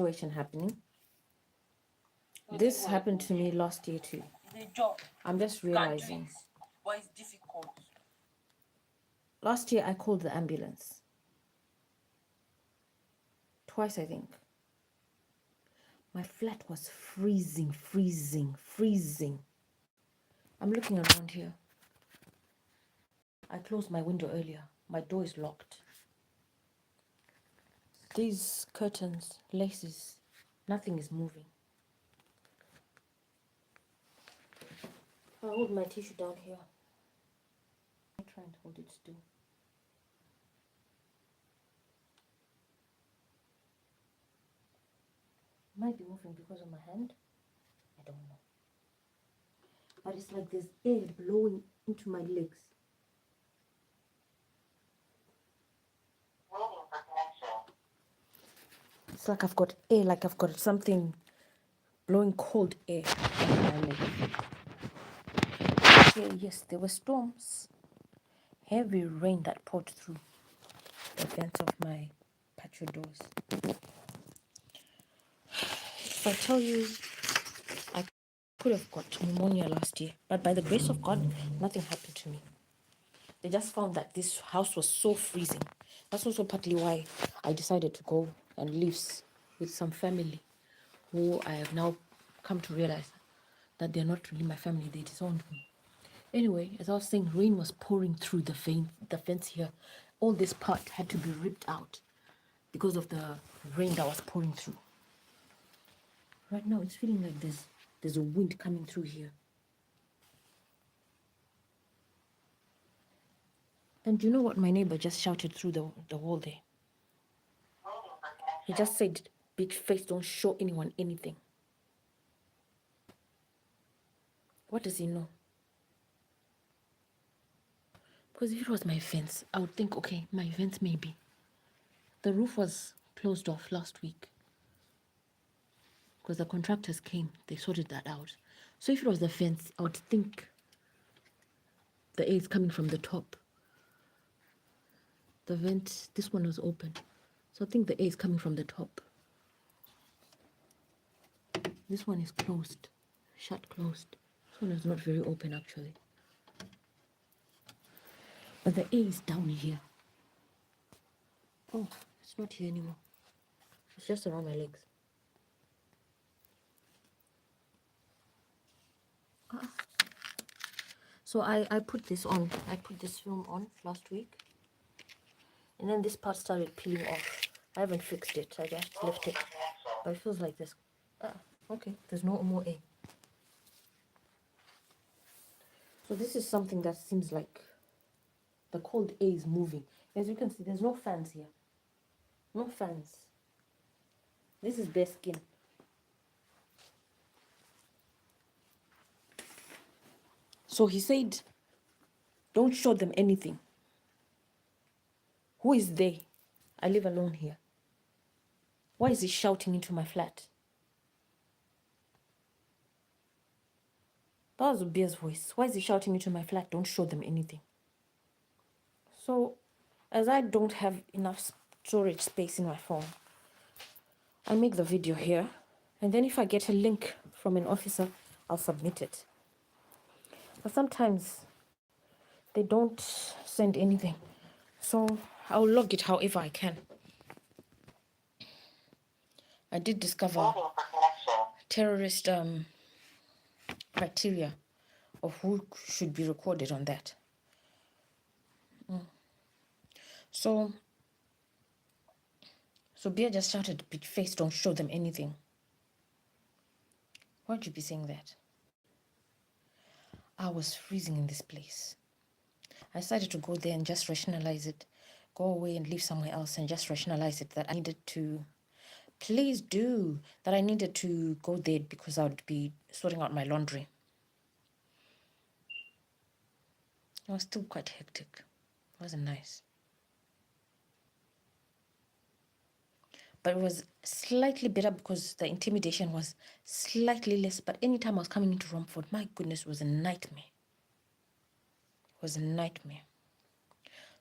situation happening. This happened to me last year too. I'm just realizing. But it's difficult. Last year I called the ambulance. Twice, I think. My flat was freezing. I'm looking around here. I closed my window earlier. My door is locked. These curtains, laces, nothing is moving. I'll hold my tissue down here. I'll try and hold it still. It might be moving because of my hand. I don't know. But it's like there's air blowing into my legs. It's like I've got air, like I've got something blowing cold air into my legs. Yes, there were storms. Heavy rain that poured through the vents of my patio doors. If I tell you, I could have got pneumonia last year, but by the grace of God, nothing happened to me. They just found that this house was so freezing. That's also partly why I decided to go and live with some family who I have now come to realize that they're not really my family, they disowned me. Anyway, as I was saying, rain was pouring through the fence here. All this part had to be ripped out because of the rain that was pouring through. Right now, it's feeling like there's a wind coming through here. And you know what my neighbor just shouted through the wall there? He just said, "Big face, don't show anyone anything." What does he know? Because if it was my fence, I would think, okay, my fence maybe. The roof was closed off last week because the contractors came, they sorted that out. So if it was the fence, I would think the air is coming from the top. The vent, this one was open. So I think the air is coming from the top. This one is closed, shut closed. This one is not very open actually. But the air is down here. Oh, it's not here anymore. It's just around my legs. So I put this on. I put this film on last week. And then this part started peeling off. I haven't fixed it. I just left it. But it feels like this. Okay. There's no more air. So this is something that seems like the cold air is moving. As you can see, there's no fans here. No fans. This is bare skin. So he said, don't show them anything. Who is they? I live alone here. Why is he shouting into my flat? That was Obia's voice. Why is he shouting into my flat? Don't show them anything. So, as I don't have enough storage space in my phone, I make the video here. And then if I get a link from an officer, I'll submit it. But sometimes they don't send anything. So I'll log it however I can. I did discover terrorist criteria of who should be recorded on that. So Bia just shouted, "Big face, don't show them anything." Why'd you be saying that? I was freezing in this place. I decided to go there and just rationalize it. Go away and live somewhere else and just rationalize it that I needed to, please do, that I needed to go there because I would be sorting out my laundry. It was still quite hectic. It wasn't nice. But it was slightly better because the intimidation was slightly less. But anytime I was coming into Romford, my goodness, it was a nightmare. It was a nightmare.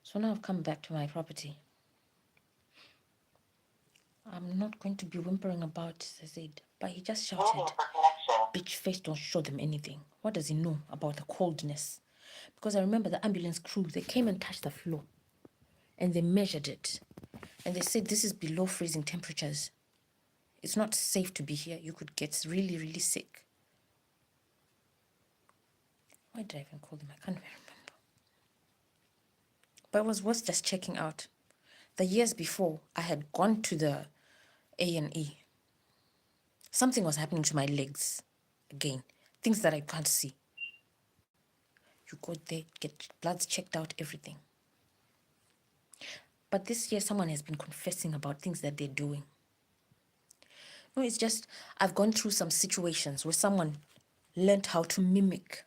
So now I've come back to my property. I'm not going to be whimpering about it, I said. But he just shouted, bitch face, don't show them anything. What does he know about the coldness? Because I remember the ambulance crew, they came and touched the floor and they measured it. And they said, this is below freezing temperatures. It's not safe to be here. You could get really, really sick. Why did I even call them? I can't even remember. But it was worth just checking out. The years before, I had gone to the A&E. Something was happening to my legs again. Things that I can't see. You go there, get bloods checked out, everything. But this year, someone has been confessing about things that they're doing. No, it's just, I've gone through some situations where someone learned how to mimic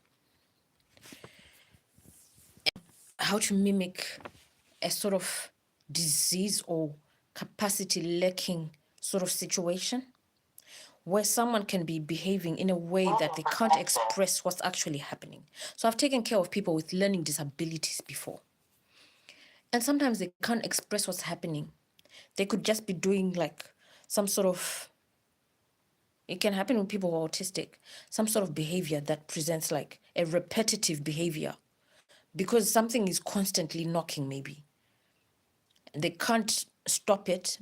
a sort of disease or capacity lacking sort of situation where someone can be behaving in a way that they can't express what's actually happening. So I've taken care of people with learning disabilities before. And sometimes they can't express what's happening. They could just be doing like some sort of, it can happen with people who are autistic, some sort of behavior that presents like a repetitive behavior because something is constantly knocking maybe. They can't stop it,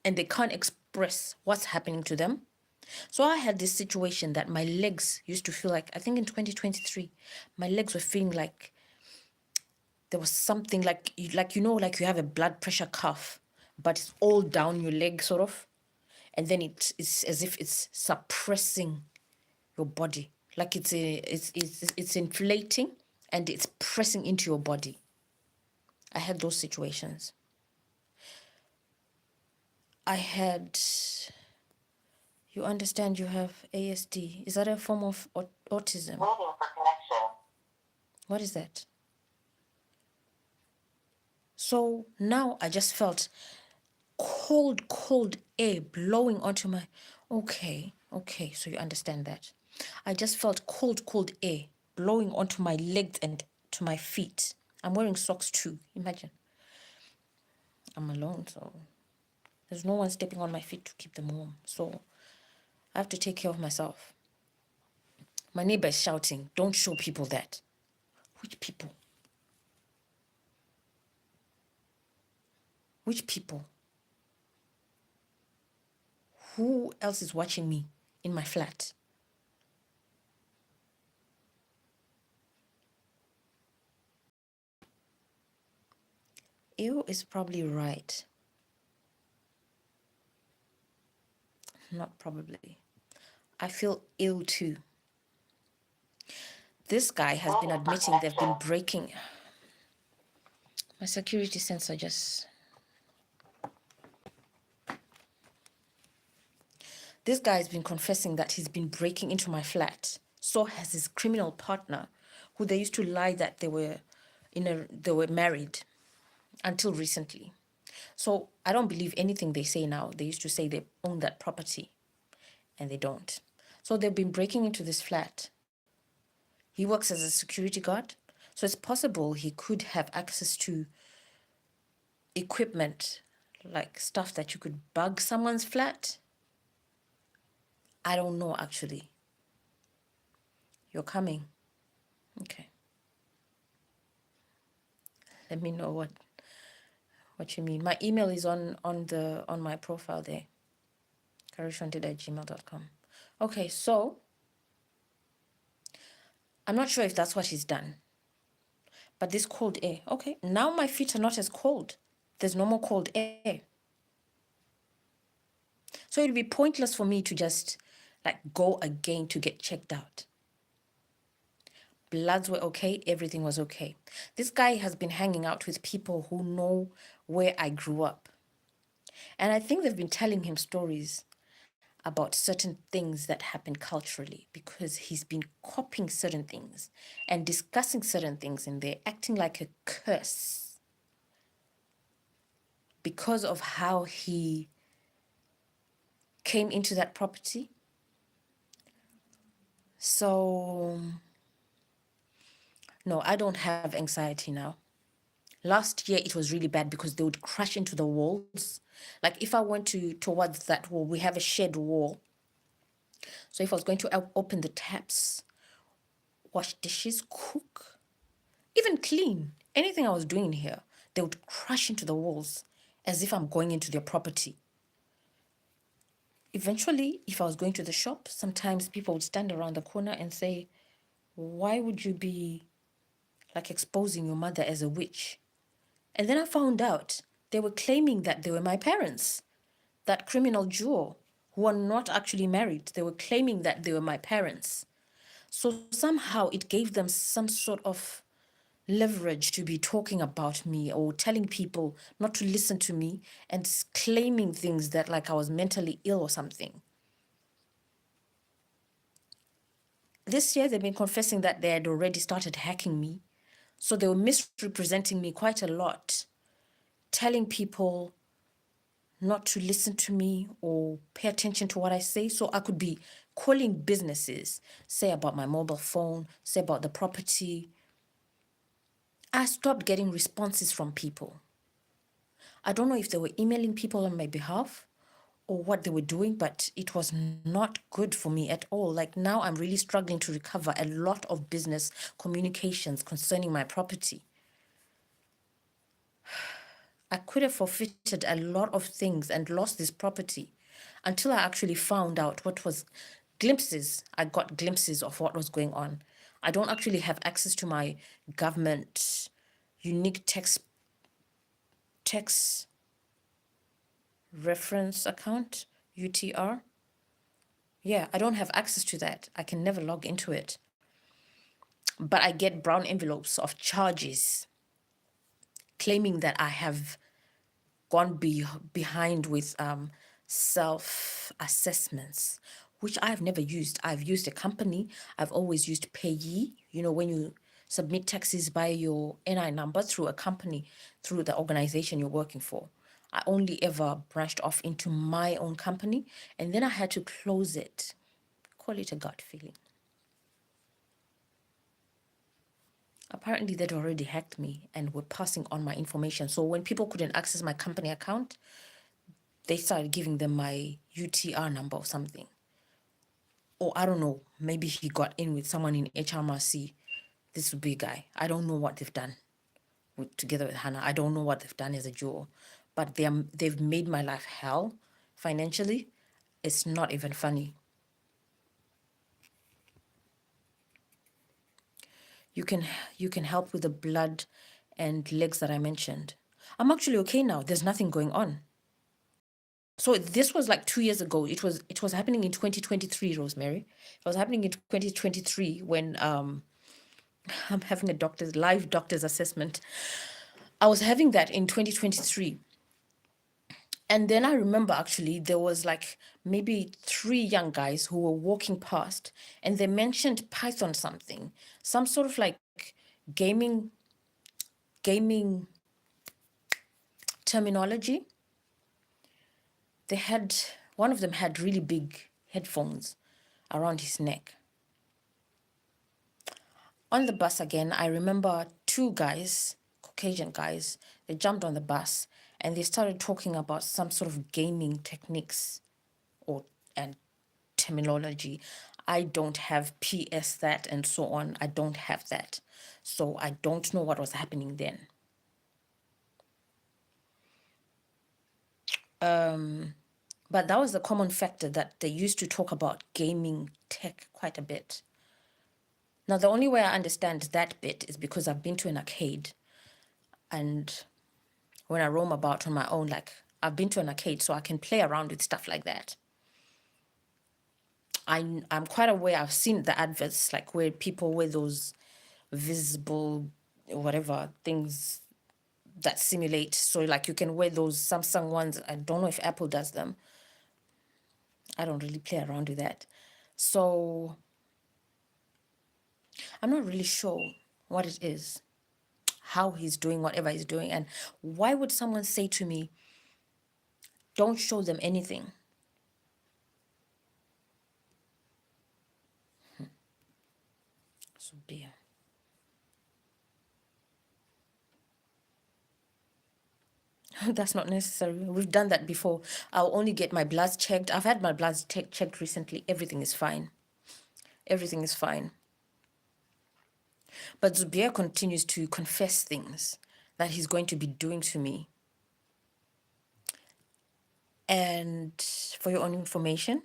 and they can't express what's happening to them. So I had this situation that my legs used to feel like, I think in 2023, my legs were feeling like there was something like you have a blood pressure cuff, but it's all down your leg sort of. And then it's as if it's suppressing your body. Like it's inflating and it's pressing into your body. I had those situations. I had, you understand you have ASD. Is that a form of autism? Waiting for connection. What is that? So now I just felt cold air blowing onto my, okay, so you understand that. I just felt cold air blowing onto my legs and to my feet. I'm wearing socks too, imagine. I'm alone, so there's no one stepping on my feet to keep them warm. So I have to take care of myself. My neighbor is shouting, don't show people that. Which people? Which people? Who else is watching me in my flat? Ew is probably right. Not probably. I feel ill too. This guy has been admitting they've been breaking. My security sensor just... This guy has been confessing that he's been breaking into my flat. So has his criminal partner, who they used to lie that they were married until recently. So I don't believe anything they say now. They used to say they own that property, and they don't. So they've been breaking into this flat. He works as a security guard, so it's possible he could have access to equipment, like stuff that you could bug someone's flat. I don't know, actually. You're coming. Okay. Let me know what you mean. My email is on my profile there. carushwanted@gmail.com. Okay, so I'm not sure if that's what he's done. But this cold air, okay, now my feet are not as cold. There's no more cold air. So it'd be pointless for me to just like go again to get checked out. Bloods were okay, everything was okay. This guy has been hanging out with people who know where I grew up. And I think they've been telling him stories about certain things that happen culturally because he's been copying certain things and discussing certain things in there, acting like a curse because of how he came into that property. So, no, I don't have anxiety now. Last year, it was really bad because they would crash into the walls. Like if I went towards that wall, we have a shed wall. So if I was going to open the taps, wash dishes, cook, even clean, anything I was doing here, they would crash into the walls as if I'm going into their property. Eventually, if I was going to the shop, sometimes people would stand around the corner and say, why would you be like exposing your mother as a witch? And then I found out they were claiming that they were my parents, that criminal duo who are not actually married. They were claiming that they were my parents. So somehow it gave them some sort of leverage to be talking about me or telling people not to listen to me and claiming things that like I was mentally ill or something. This year, they've been confessing that they had already started hacking me. So they were misrepresenting me quite a lot, telling people not to listen to me or pay attention to what I say. So I could be calling businesses, say about my mobile phone, say about the property. I stopped getting responses from people. I don't know if they were emailing people on my behalf or what they were doing, but it was not good for me at all. Like now I'm really struggling to recover a lot of business communications concerning my property. I could have forfeited a lot of things and lost this property until I actually found out what was glimpses. I got glimpses of what was going on. I don't actually have access to my government unique tax reference account, UTR. Yeah, I don't have access to that. I can never log into it. But I get brown envelopes of charges claiming that I have gone behind with self-assessments, which I've never used. I've used a company. I've always used payee. You know, when you submit taxes by your NI number through a company, through the organization you're working for. I only ever branched off into my own company, and then I had to close it. Call it a gut feeling. Apparently, they'd already hacked me and were passing on my information. So when people couldn't access my company account, they started giving them my UTR number or something. Or I don't know, maybe he got in with someone in HMRC. This would be a guy. I don't know what they've done together with Hannah. I don't know what they've done as a duo, but they've made my life hell financially. It's not even funny. You can help with the blood and legs that I mentioned. I'm actually okay now. There's nothing going on. So this was like 2 years ago. It was happening in 2023, Rosemary. It was happening in 2023 when I'm having a live doctor's assessment. I was having that in 2023. And then I remember actually there was like maybe 3 young guys who were walking past and they mentioned Python something, some sort of like gaming terminology. One of them had really big headphones around his neck. On the bus again, I remember 2 guys, Caucasian guys, they jumped on the bus and they started talking about some sort of gaming techniques and terminology. I don't have PS that and so on. I don't have that. So I don't know what was happening then. But that was the common factor that they used to talk about gaming tech quite a bit. Now, the only way I understand that bit is because I've been to an arcade, and when I roam about on my own, like I've been to an arcade, so I can play around with stuff like that. I'm quite aware. I've seen the adverts, like where people wear those visible, whatever things that simulate. So like you can wear those Samsung ones. I don't know if Apple does them. I don't really play around with that. So I'm not really sure what it is, how he's doing whatever he's doing, and why would someone say to me, don't show them anything? So dear. That's not necessary. We've done that before. I'll only get my bloods checked. I've had my bloods checked recently. Everything is fine. Everything is fine. But Zubair continues to confess things that he's going to be doing to me. And for your own information,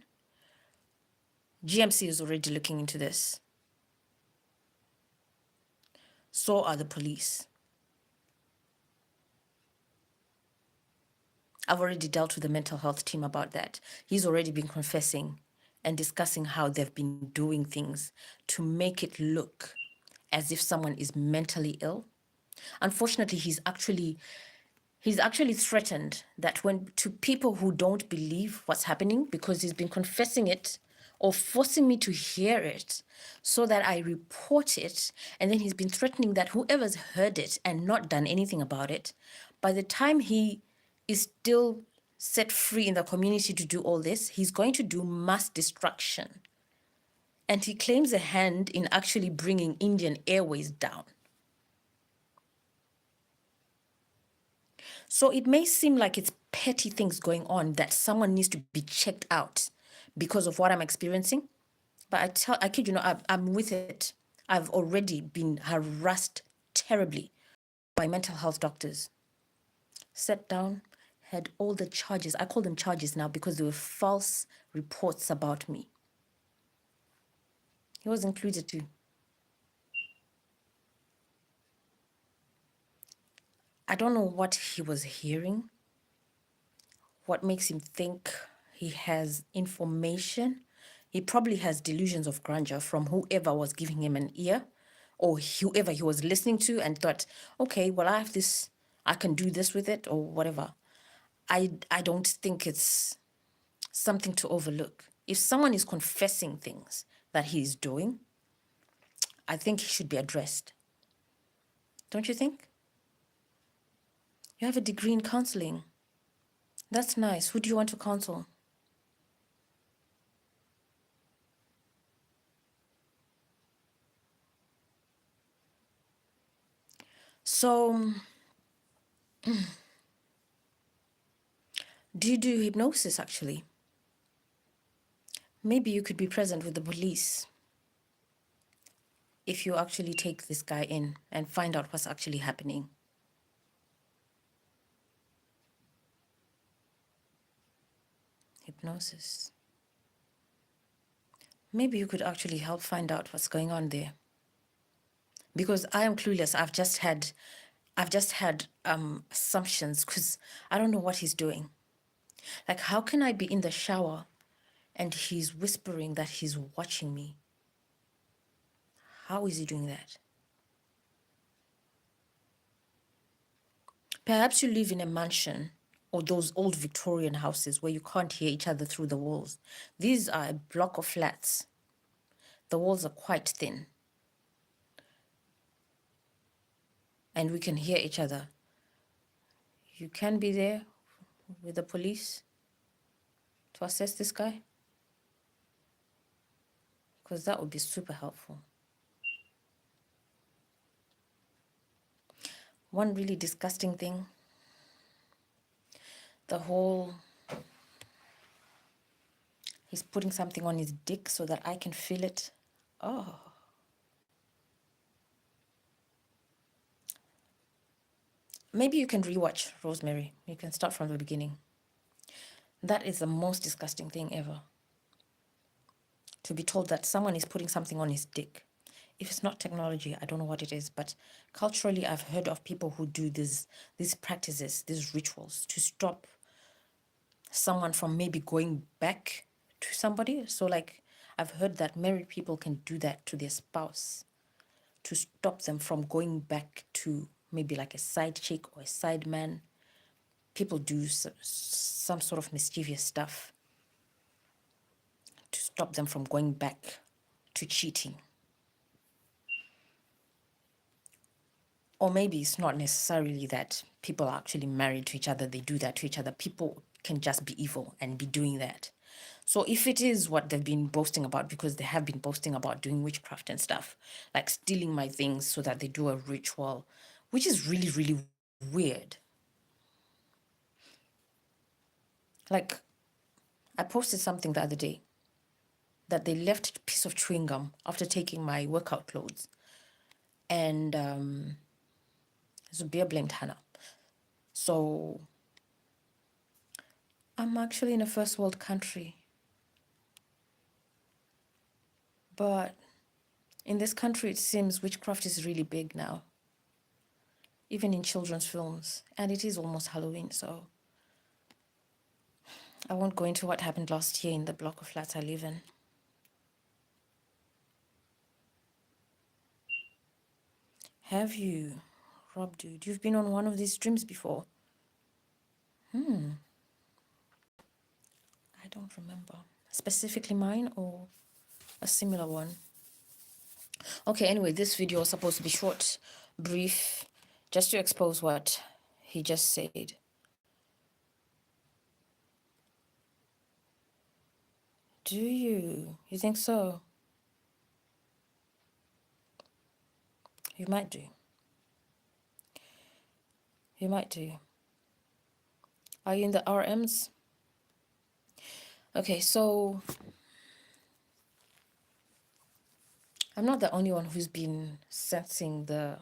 GMC is already looking into this. So are the police. I've already dealt with the mental health team about that. He's already been confessing and discussing how they've been doing things to make it look as if someone is mentally ill. Unfortunately, he's actually threatened that when to people who don't believe what's happening, because he's been confessing it or forcing me to hear it so that I report it. And then he's been threatening that whoever's heard it and not done anything about it, by the time he is still set free in the community to do all this, he's going to do mass destruction. And he claims a hand in actually bringing Indian Airways down. So it may seem like it's petty things going on that someone needs to be checked out because of what I'm experiencing. But I kid you not, I'm with it. I've already been harassed terribly by mental health doctors. Sat down, had all the charges. I call them charges now because they were false reports about me. He was included too. I don't know what he was hearing, what makes him think he has information. He probably has delusions of grandeur from whoever was giving him an ear or whoever he was listening to and thought, okay, well, I have this, I can do this with it or whatever. I don't think it's something to overlook. If someone is confessing things that he's doing, I think he should be addressed. Don't you think? You have a degree in counseling. That's nice. Who do you want to counsel? So, do you do hypnosis actually? Maybe you could be present with the police if you actually take this guy in and find out what's actually happening. Hypnosis. Maybe you could actually help find out what's going on there. Because I am clueless. I've just had assumptions because I don't know what he's doing. Like, how can I be in the shower and he's whispering that he's watching me? How is he doing that? Perhaps you live in a mansion or those old Victorian houses where you can't hear each other through the walls. These are a block of flats. The walls are quite thin. And we can hear each other. You can be there with the police to assess this guy? Because that would be super helpful. One really disgusting thing, the whole, he's putting something on his dick so that I can feel it. Oh. Maybe you can rewatch Rosemary. You can start from the beginning. That is the most disgusting thing ever. To be told that someone is putting something on his dick. If it's not technology, I don't know what it is, but culturally, I've heard of people who do these practices, these rituals to stop someone from maybe going back to somebody. So like, I've heard that married people can do that to their spouse to stop them from going back to maybe like a side chick or a side man. People do some sort of mischievous stuff to stop them from going back to cheating. Or maybe it's not necessarily that people are actually married to each other, they do that to each other. People can just be evil and be doing that. So if it is what they've been boasting about, because they have been boasting about doing witchcraft and stuff, like stealing my things so that they do a ritual, which is really, really weird. Like, I posted something the other day that they left a piece of chewing gum after taking my workout clothes. And Zubia blamed Hannah. So I'm actually in a first world country. But in this country, it seems witchcraft is really big now, even in children's films. And it is almost Halloween, so I won't go into what happened last year in the block of flats I live in. Have you, Rob dude? You've been on one of these streams before? I don't remember. Specifically mine or a similar one? Okay, anyway, this video was supposed to be short, brief, just to expose what he just said. Do you? You think so? You might do. You might do. Are you in the RMs? Okay, so I'm not the only one who's been sensing the...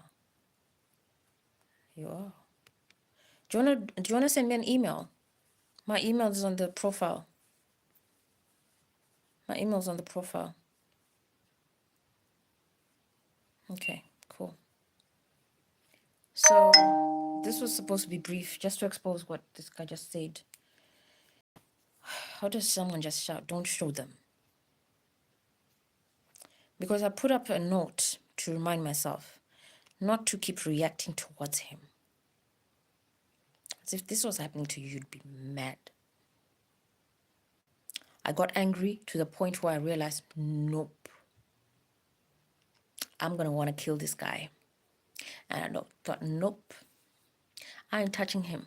You are. Do you wanna send me an email? My email is on the profile. My email's on the profile. Okay, cool. So this was supposed to be brief, just to expose what this guy just said. How does someone just shout, "Don't show them"? Because I put up a note to remind myself not to keep reacting towards him. As if this was happening to you, you'd be mad. I got angry to the point where I realized, nope, I'm going to want to kill this guy. And I thought, nope, I ain't touching him.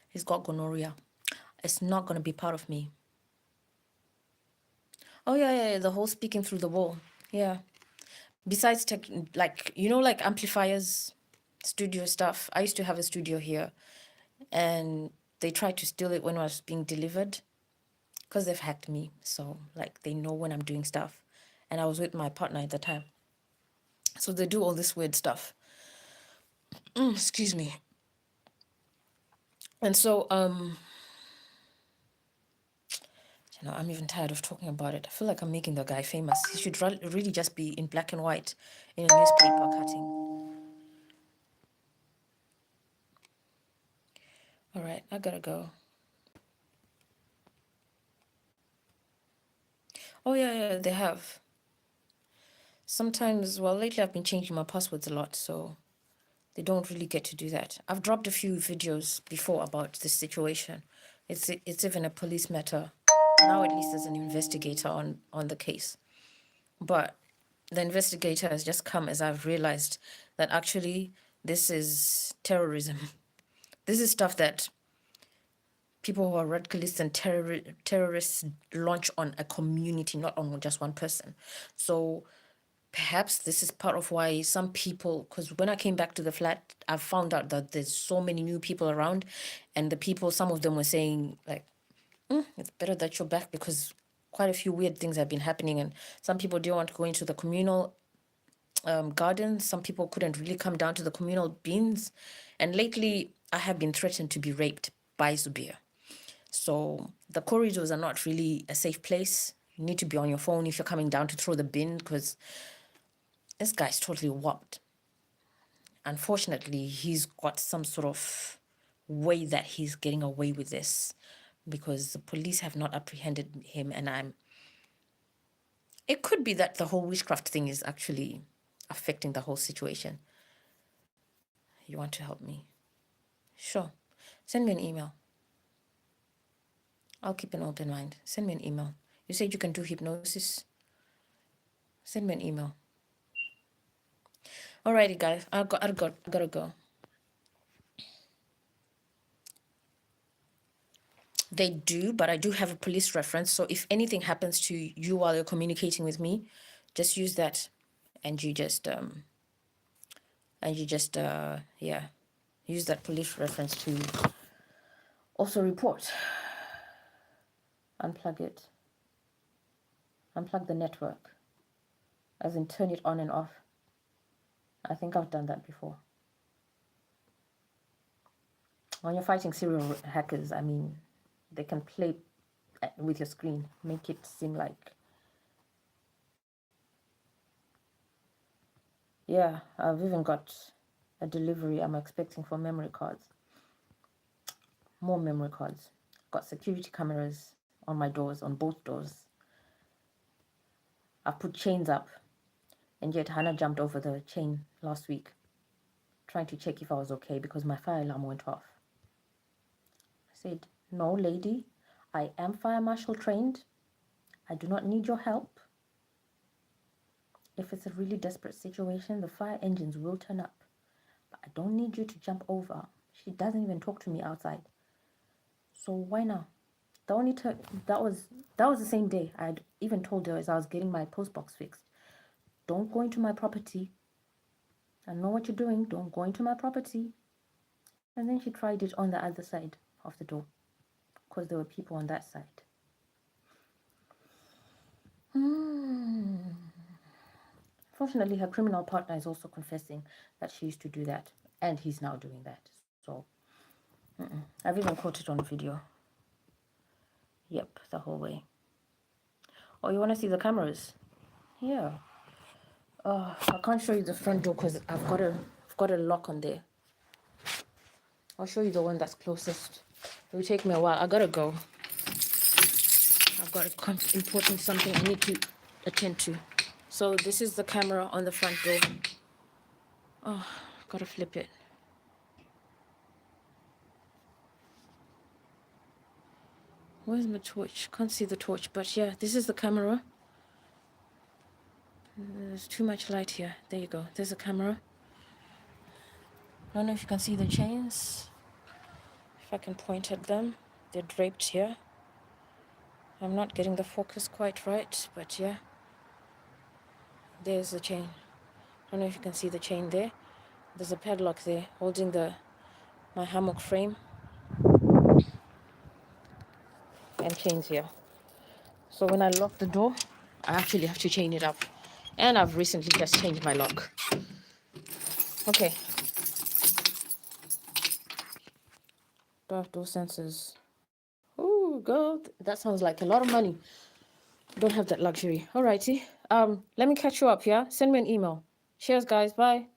He's got gonorrhea. It's not going to be part of me. Oh, yeah, the whole speaking through the wall. Yeah. Besides, like amplifiers, studio stuff. I used to have a studio here, and they tried to steal it when I was being delivered because they've hacked me. So, like, they know when I'm doing stuff. And I was with my partner at the time. So they do all this weird stuff. Excuse me. And so, I'm even tired of talking about it. I feel like I'm making the guy famous. He should really just be in black and white in a newspaper cutting. All right, I gotta go. Oh, yeah, they have. Sometimes, well, lately I've been changing my passwords a lot, so they don't really get to do that. I've dropped a few videos before about this situation. It's even a police matter. Now at least there's an investigator on the case. But the investigator has just come as I've realized that actually this is terrorism. This is stuff that people who are radicalists and terrorists launch on a community, not on just one person. So perhaps this is part of why some people, because when I came back to the flat, I found out that there's so many new people around, and the people, some of them were saying like, it's better that you're back because quite a few weird things have been happening, and some people didn't want to go into the communal gardens. Some people couldn't really come down to the communal bins, and lately I have been threatened to be raped by Zubir. So the corridors are not really a safe place. You need to be on your phone if you're coming down to throw the bin because this guy's totally warped. Unfortunately, he's got some sort of way that he's getting away with this because the police have not apprehended him, and it could be that the whole witchcraft thing is actually affecting the whole situation. You want to help me? Sure. Send me an email. I'll keep an open mind. Send me an email. You said you can do hypnosis. Send me an email. Alrighty, guys. I gotta go. They do, but I do have a police reference. So if anything happens to you while you're communicating with me, just use that, and you just use that police reference to Also report. Unplug it. Unplug the network. As in turn it on and off. I think I've done that before. When you're fighting serial hackers, I mean, they can play with your screen, make it seem like... Yeah, I've even got a delivery I'm expecting for memory cards. More memory cards. Got security cameras on my doors, on both doors. I've put chains up, and yet Hannah jumped over the chain last week, trying to check if I was okay because my fire alarm went off. I said, no, lady, I am fire marshal trained. I do not need your help. If it's a really desperate situation, the fire engines will turn up. But I don't need you to jump over. She doesn't even talk to me outside. So why now? That was the same day. I'd even told her as I was getting my postbox fixed, don't go into my property. I know what you're doing. Don't go into my property. And then she tried it on the other side of the door because there were people on that side. Fortunately, her criminal partner is also confessing that she used to do that, and he's now doing that. So, I've even caught it on video. Yep, the whole way. Oh, you want to see the cameras? Yeah. Oh, I can't show you the front door because I've got a lock on there. I'll show you the one that's closest. It will take me a while. I gotta go. I've got important something I need to attend to. So this is the camera on the front door. Oh, gotta flip it. Where's my torch? Can't see the torch, but yeah, this is the camera. There's too much light here. There you go. There's a camera. I don't know if you can see the chains. If I can point at them. They're draped here. I'm not getting the focus quite right, but yeah. There's the chain. I don't know if you can see the chain there. There's a padlock there holding my hammock frame. And chains here. So when I lock the door, I actually have to chain it up. And I've recently just changed my lock. Okay. Door sensors. Oh, girl, that sounds like a lot of money. Don't have that luxury. Alrighty. Let me catch you up, yeah? Send me an email. Cheers, guys. Bye.